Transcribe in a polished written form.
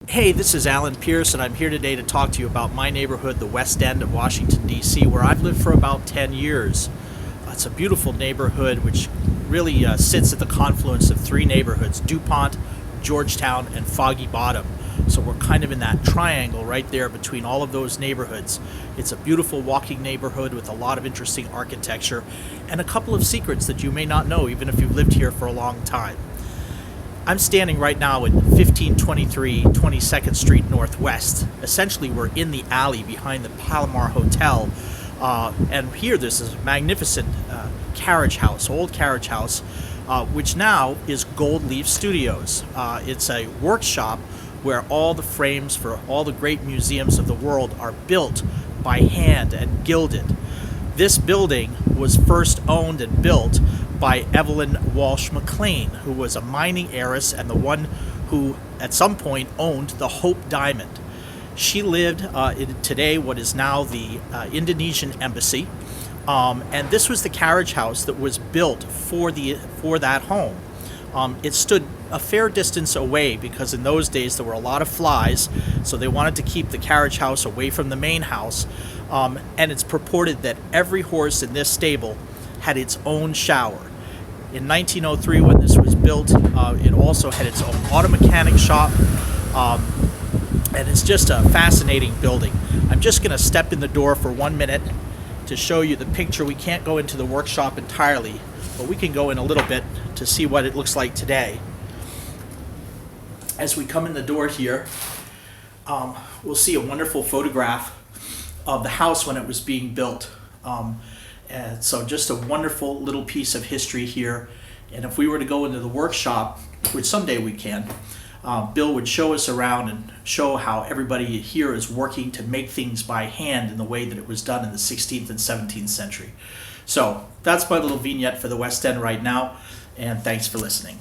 Hey, this is Alan Pierce, and I'm here today to talk to you about my neighborhood, the West End of Washington, D.C., where I've lived for about 10 years. It's a beautiful neighborhood which really sits at the confluence of three neighborhoods: DuPont, Georgetown, and Foggy Bottom. So we're kind of in that triangle right there between all of those neighborhoods. It's a beautiful walking neighborhood with a lot of interesting architecture and a couple of secrets that you may not know even if you've lived here for a long time. I'm standing right now at 1523 22nd Street Northwest. Essentially, we're in the alley behind the Palomar Hotel. And here there's this magnificent carriage house, old carriage house, which now is Gold Leaf Studios. It's a workshop where all the frames for all the great museums of the world are built by hand and gilded. This building was first owned and built by Evelyn Walsh McLean, who was a mining heiress and the one who at some point owned the Hope Diamond. She lived in today what is now the Indonesian Embassy, and this was the carriage house that was built for that home. It stood a fair distance away because in those days there were a lot of flies, so they wanted to keep the carriage house away from the main house. And it's purported that every horse in this stable had its own shower. In 1903, when this was built, it also had its own auto mechanic shop, and it's just a fascinating building. I'm just going to step in the door for 1 minute to show you the picture. We can't go into the workshop entirely, but we can go in a little bit to see what it looks like today. As we come in the door here, we'll see a wonderful photograph of the house when it was being built. And so just a wonderful little piece of history here. And if we were to go into the workshop, which someday we can, Bill would show us around and show how everybody here is working to make things by hand in the way that it was done in the 16th and 17th century. So that's my little vignette for the West End right now, and thanks for listening.